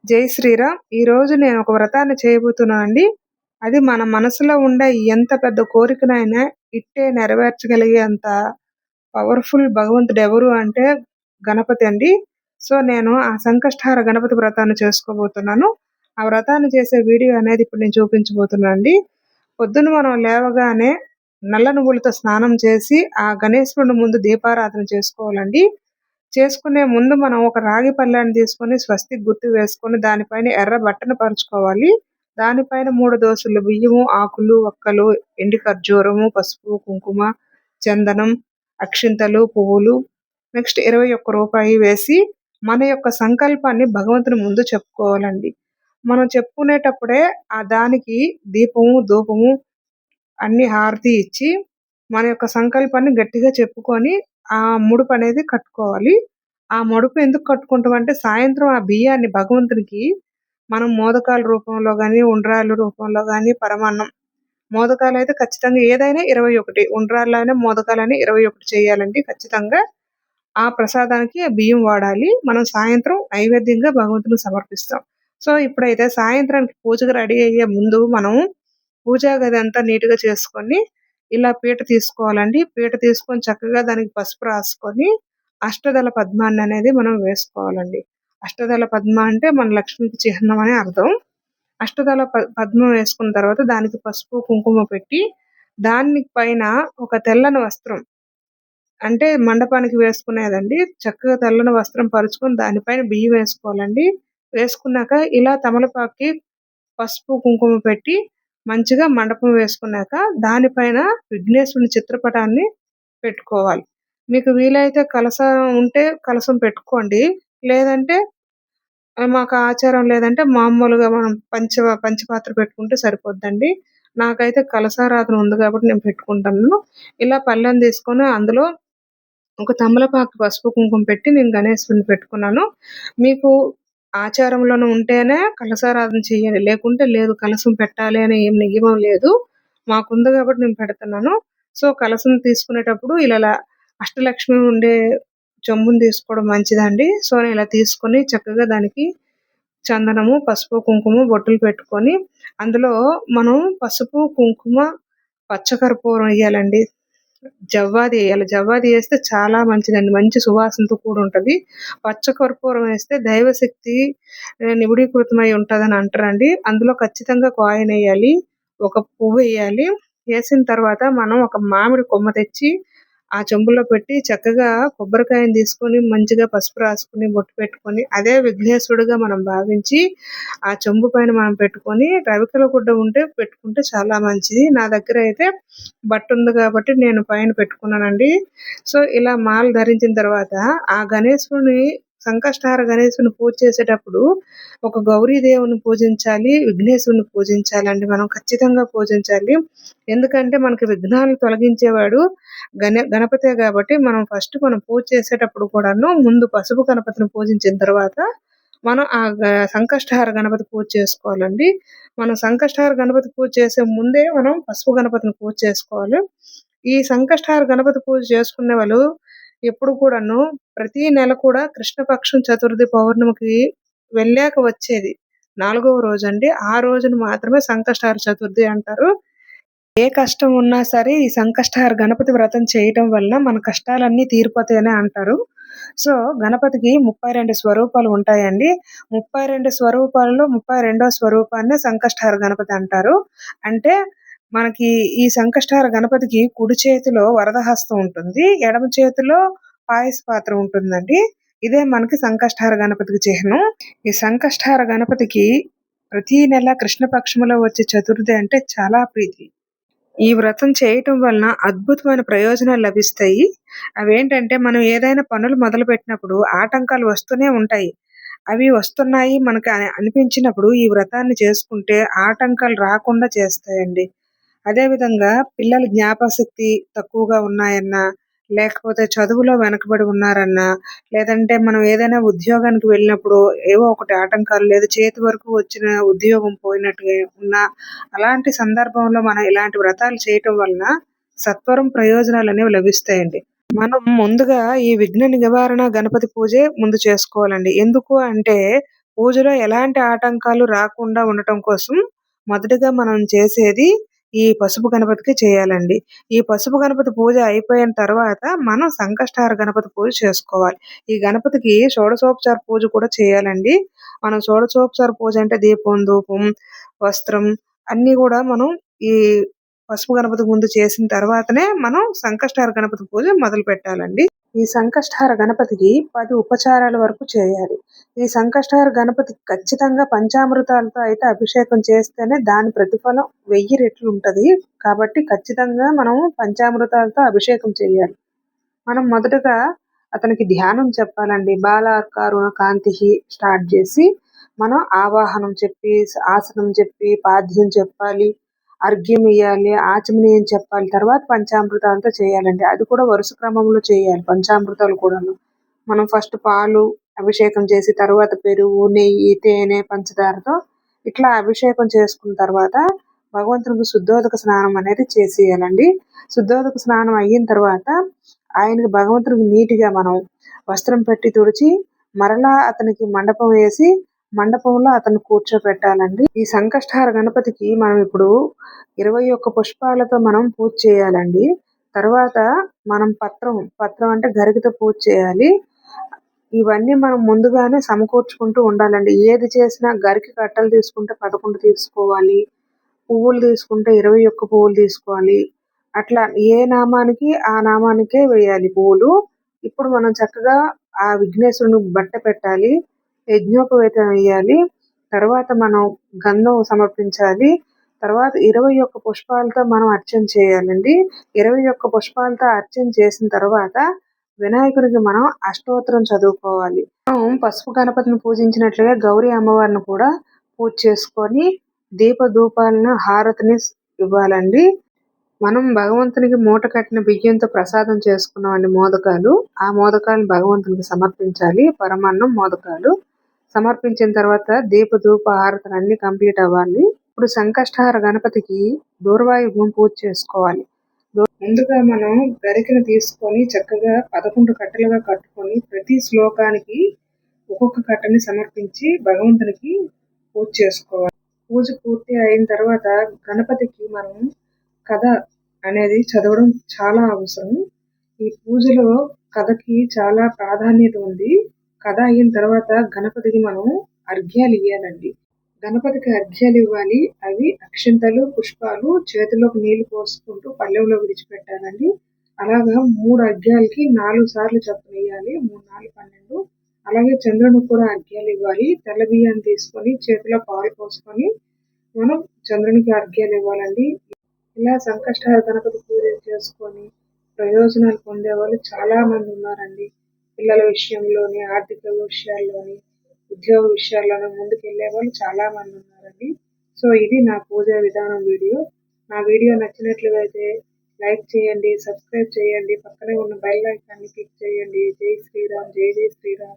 జై శ్రీరామ్. ఈరోజు నేను ఒక వ్రతాన్ని చేయబోతున్నానండి. అది మన మనసులో ఉండే ఎంత పెద్ద కోరికనైనా ఇట్టే నెరవేర్చగలిగేంత పవర్‌ఫుల్ భగవంతుడెవరు అంటే గణపతి అండి. సో, నేను ఆ సంకష్టహార గణపతి వ్రతాన్ని చేసుకోబోతున్నాను. ఆ వ్రతాన్ని చేసే వీడియో అనేది ఇప్పుడు నేను చూపించబోతున్నానండి. పొద్దున మనం లేవగానే నల్ల నువ్వులతో స్నానం చేసి, ఆ గణేశుడి ముందు దీపారాధన చేసుకోవాలండి. చేసుకునే ముందు మనం ఒక రాగి పళ్ళాన్ని తీసుకొని స్వస్తిక్ గుర్తు వేసుకొని దానిపైన ఎర్ర బట్టను పరుచుకోవాలి. దానిపైన 3 దోసెలు బియ్యము, ఆకులు, వక్కలు, ఎండు ఖర్జూరము, పసుపు, కుంకుమ, చందనం, అక్షింతలు, పువ్వులు, నెక్స్ట్ రూ. 21 వేసి మన యొక్క సంకల్పాన్ని భగవంతుని ముందు చెప్పుకోవాలండి. మనం చెప్పుకునేటప్పుడే దానికి దీపము, ధూపము అన్ని హారతి ఇచ్చి మన యొక్క సంకల్పాన్ని గట్టిగా చెప్పుకొని ఆ ముడుపనేది కట్టుకోవాలి. ఆ ముడుపు ఎందుకు కట్టుకుంటామంటే సాయంత్రం ఆ బియ్యాన్ని భగవంతునికి మనం మోదకాల రూపంలో గాని, ఉండ్రాళ్ళ రూపంలో గాని, పరమాన్నం మోదకాలైతే ఖచ్చితంగా ఏదైనా 21 ఉండ్రాళ్ళైనా, మోదకాలైనా 21 చేయాలండి ఖచ్చితంగా. ఆ ప్రసాదానికి ఆ బియ్యం వాడాలి. మనం సాయంత్రం నైవేద్యంగా భగవంతునికి సమర్పిస్తాం. సో, ఇప్పుడైతే సాయంత్రానికి పూజకి రెడీ అయ్యే ముందు మనం పూజా గదంతా నీట్‌గా చేసుకొని, ఇలా పీట తీసుకోవాలండి. పీట తీసుకొని చక్కగా దానికి పసుపు రాసుకొని, అష్టదళ పద్మాన్ననేది మనం వేసుకోవాలండి. అష్టదళ పద్మ అంటే మన లక్ష్మికి చిహ్నం అని అర్థం. అష్టదళ పద్మం వేసుకున్న తర్వాత దానికి పసుపు, కుంకుమ పెట్టి, దాని పైన ఒక తెల్లని వస్త్రం అంటే మండపానికి వేసుకునేదండి. చక్కగా తెల్లని వస్త్రం పరుచుకొని దానిపైన బియ్యం వేసుకోవాలండి. వేసుకున్నాక ఇలా తమలపాకుకి పసుపు, కుంకుమ పెట్టి మంచిగా మండపం వేసుకున్నాక దానిపైన విఘ్నేశ్వరుని చిత్రపటాన్ని పెట్టుకోవాలి. మీకు వీలైతే కలశం ఉంటే కలశం పెట్టుకోండి. లేదంటే మాకు ఆచారం లేదంటే మామూలుగా మనం పంచపాత్ర పెట్టుకుంటే సరిపోద్దండి. నాకైతే కలశారాధన ఉంది కాబట్టి నేను పెట్టుకుంటాను. ఇలా పళ్ళెం తీసుకొని అందులో ఒక తమలపాకు పసుపు, కుంకుమ పెట్టి నేను గణేశుడిని పెట్టుకున్నాను. మీకు ఆచారంలోనే ఉంటేనే కలశారాధన చెయ్యండి. లేకుంటే లేదు కలశం పెట్టాలి అని ఏం నియమం లేదు. మాకుంది కాబట్టి నేను పెడుతున్నాను. సో, కలశం తీసుకునేటప్పుడు అష్టలక్ష్మి ఉండే చెంబుని తీసుకోవడం మంచిదండి. సో, నేను ఇలా తీసుకొని చక్కగా దానికి చందనము, పసుపు, కుంకుమ బొట్టులు పెట్టుకొని అందులో మనం పసుపు, కుంకుమ, పచ్చకర్పూరం ఎయ్యాలండి. జవ్వాది ఎయ్యాలి. జవ్వాది ఏస్తే చాలా మంచిదండి. మంచి సువాసనతో కూడుంటది. పచ్చకర్పూరం ఏస్తే దైవశక్తి నిబిడీకృతమై ఉంటదని అంటారండి. అందులో ఖచ్చితంగా కాయినెయ్యాలి. ఒక పువ్వెయ్యాలి. ఏసిన తర్వాత మనం ఒక మామిడి కొమ్మ తెచ్చి ఆ చెంబులో పెట్టి చక్కగా కొబ్బరికాయని తీసుకొని మంచిగా పసుపు రాసుకొని, బొట్టు పెట్టుకొని అదే విఘ్నేశ్వరుడుగా మనం భావించి ఆ చెంబు పైన మనం పెట్టుకొని రవికెల గుడ్డ ఉంటే పెట్టుకుంటే చాలా మంచిది. నా దగ్గర అయితే బట్టుంది కాబట్టి నేను పైన పెట్టుకున్నానండి. సో, ఇలా మాల ధరించిన తర్వాత ఆ గణేశుడిని సంకష్టహార గణేశుడిని పూజ చేసేటప్పుడు ఒక గౌరీదేవుని పూజించాలి, విఘ్నేశుడిని పూజించాలండి. మనం ఖచ్చితంగా పూజించాలి. ఎందుకంటే మనకి విఘ్నాలు తొలగించేవాడు గణపతే గాబట్టి మనం పూజ చేసేటప్పుడు కూడాను ముందు పసుపు గణపతిని పూజించిన తర్వాత మనం ఆ సంకష్టహార గణపతి పూజ చేసుకోవాలండి. మనం సంకష్టహార గణపతి పూజ చేసే ముందే మనం పసుపు గణపతిని పూజ చేసుకోవాలి. ఈ సంకష్టహార గణపతి పూజ చేసుకునే వాళ్ళు ఎప్పుడు కూడాను ప్రతి నెల కూడా కృష్ణపక్షం చతుర్థి పౌర్ణమికి వెళ్ళాక వచ్చేది 4వ రోజండి. ఆ రోజున మాత్రమే సంకష్టహార చతుర్థి అంటారు. ఏ కష్టం ఉన్నా సరే ఈ సంకష్టహార గణపతి వ్రతం చేయటం వల్ల మన కష్టాలన్నీ తీరిపోతాయని అంటారు. సో, గణపతికి 32 స్వరూపాలు ఉంటాయండి. 32 స్వరూపాలలో 32వ స్వరూపాన్నే సంకష్టహార గణపతి అంటారు. అంటే మనకి ఈ సంకష్టహార గణపతికి కుడి చేతిలో వరదహస్తం ఉంటుంది. ఎడమ చేతిలో పాయస పాత్ర ఉంటుందండి. ఇదే మనకి సంకష్టహార గణపతికి చిహ్నం. ఈ సంకష్టహార గణపతికి ప్రతి నెల కృష్ణపక్షంలో వచ్చే చతుర్థి అంటే చాలా ప్రీతి. ఈ వ్రతం చేయటం వలన అద్భుతమైన ప్రయోజనాలు లభిస్తాయి. అవేంటంటే మనం ఏదైనా పనులు మొదలుపెట్టినప్పుడు ఆటంకాలు వస్తూనే ఉంటాయి. అవి వస్తున్నాయి మనకు అనిపించినప్పుడు ఈ వ్రతాన్ని చేసుకుంటే ఆటంకాలు రాకుండా చేస్తాయండి. అదేవిధంగా పిల్లల జ్ఞాపకశక్తి తక్కువగా ఉన్నాయన్నా, లేకపోతే చదువులో వెనకబడి ఉన్నారన్నా, లేదంటే మనం ఏదైనా ఉద్యోగానికి వెళ్ళినప్పుడు ఏవో ఒకటి ఆటంకాలు లేదా చేతి వరకు వచ్చిన ఉద్యోగం పోయినట్టుగా ఉన్నా, అలాంటి సందర్భంలో మనం ఇలాంటి వ్రతాలు చేయటం వలన సత్వరం ప్రయోజనాలనేవి లభిస్తాయండి. మనం ముందుగా ఈ విఘ్న నివారణ గణపతి పూజే ముందు చేసుకోవాలండి. ఎందుకు అంటే పూజలో ఎలాంటి ఆటంకాలు రాకుండా ఉండటం కోసం మొదటగా మనం చేసేది ఈ పసుపు గణపతికి చేయాలండి. ఈ పసుపు గణపతి పూజ అయిపోయిన తర్వాత మనం సంకష్టహార గణపతి పూజ చేసుకోవాలి. ఈ గణపతికి షోడశోపచార పూజ కూడా చేయాలండి. మనం షోడశోపచార పూజ అంటే దీపం, ధూపం, వస్త్రం అన్నీ కూడా మనం ఈ పసుపు గణపతి ముందు చేసిన తర్వాతనే మనం సంకష్టహార గణపతి పూజ మొదలు పెట్టాలండి. ఈ సంకష్టహార గణపతికి 10 ఉపచారాల వరకు చేయాలి. ఈ సంకష్టహార గణపతికి ఖచ్చితంగా పంచామృతాలతో అయితే అభిషేకం చేస్తేనే దాని ప్రతిఫలం 1000 రెట్లు ఉంటది. కాబట్టి ఖచ్చితంగా మనం పంచామృతాలతో అభిషేకం చేయాలి. మనం మొదటగా అతనికి ధ్యానం చెప్పాలండి. బాలార్కారుణ కాంతిః స్టార్ట్ చేసి మనం ఆవాహనం చెప్పి, ఆసనం చెప్పి, పాద్యం చెప్పాలి, అర్ఘ్యం ఇయ్యాలి, ఆచమనీయం చెప్పాలి. తర్వాత పంచామృతాలతో చేయాలండి. అది కూడా వరుస క్రమంలో చేయాలి పంచామృతాలు కూడాను. మనం ఫస్ట్ పాలు అభిషేకం చేసి తర్వాత పెరుగు, నెయ్యి, తేనె, పంచదారతో ఇట్లా అభిషేకం చేసుకున్న తర్వాత భగవంతునికి శుద్ధోదక స్నానం అనేది చేసేయాలండి. శుద్ధోదక స్నానం అయిన తర్వాత ఆయనకి భగవంతునికి నీట్‌గా మనం వస్త్రం పెట్టి తుడిచి మరలా అతనికి మండపం వేసి మండపంలో అతన్ని కూర్చోపెట్టాలండి. ఈ సంకష్టహార గణపతికి మనం ఇప్పుడు 21 పుష్పాలతో మనం పూజ చేయాలండి. తర్వాత మనం పత్రం అంటే గరికతో పూజ చేయాలి. ఇవన్నీ మనం ముందుగానే సమకూర్చుకుంటూ ఉండాలండి. ఏది చేసినా గరికి కట్టలు తీసుకుంటే 11 తీసుకోవాలి. పువ్వులు తీసుకుంటే 21 పువ్వులు తీసుకోవాలి. అట్లా ఏ నామానికి ఆ నామానికే వేయాలి పువ్వులు. ఇప్పుడు మనం చక్కగా ఆ విఘ్నేశ్వరునికి బట్ట పెట్టాలి. యజ్ఞోపవీతం వేయాలి. తర్వాత మనం గంధం సమర్పించాలి. తర్వాత 21 పుష్పాలతో మనం అర్చన చేయాలండి. 21 పుష్పాలతో అర్చన చేసిన తర్వాత వినాయకుడికి మనం అష్టోత్తరం చదువుకోవాలి. మనం పసుపు గణపతిని పూజించినట్లుగా గౌరీ అమ్మవారిని కూడా పూజ చేసుకొని దీపధూపాలను హారతిని ఇవ్వాలండి. మనం భగవంతునికి మూట కట్టిన బియ్యంతో ప్రసాదం చేసుకున్నామండి మోదకాలు. ఆ మోదకాలను భగవంతునికి సమర్పించాలి. పరమాన్నం, మోదకాలు సమర్పించిన తర్వాత దీపధూప హారతులు అన్నీ కంప్లీట్ అవ్వాలి. ఇప్పుడు సంకష్టహార గణపతికి దూర్వాయుగ్మం పూజ చేసుకోవాలి. ముందుగా మనం గరికను తీసుకొని చక్కగా 11 కట్టలుగా కట్టుకొని ప్రతి శ్లోకానికి ఒక్కొక్క కట్టని సమర్పించి భగవంతునికి పూజ చేసుకోవాలి. పూజ పూర్తి అయిన తర్వాత గణపతికి మనం కథ అనేది చదవడం చాలా అవసరం. ఈ పూజలో కథకి చాలా ప్రాధాన్యత ఉంది. కథ అయిన తర్వాత గణపతికి మనం అర్ఘ్యాలు ఇయ్యాలండి. గణపతికి అర్ఘ్యాలు ఇవ్వాలి. అవి అక్షింతలు, పుష్పాలు, చేతిలోకి నీళ్లు పోసుకుంటూ పళ్ళెంలో విడిచిపెట్టాలండి. అలాగా 3 అర్ఘ్యాలకి 4 సార్లు చొప్పున ఇయ్యాలి. 3, 4, 12. అలాగే చంద్రునికి కూడా అర్ఘ్యాలు ఇవ్వాలి. తెల్ల బియ్యాన్ని తీసుకొని చేతిలో పాలు పోసుకొని మనం చంద్రునికి అర్ఘ్యాలు ఇవ్వాలండి. ఇలా సంకష్టహార గణపతి పూజ చేసుకొని ప్రయోజనాలు పొందేవాళ్ళు చాలా మంది ఉన్నారండి. పిల్లల విషయంలోని, ఆర్థిక విషయాల్లోని, ఉద్యోగ విషయాల్లోని ముందుకెళ్ళే వాళ్ళు చాలా మంది ఉన్నారండి. సో ఇది నా పూజా విధానం వీడియో. నా వీడియో నచ్చినట్లయితే లైక్ చేయండి, సబ్స్క్రైబ్ చేయండి, పక్కనే ఉన్న బెల్ ఐకాన్ని క్లిక్ చేయండి. జై శ్రీరామ్, జై జై శ్రీరామ్.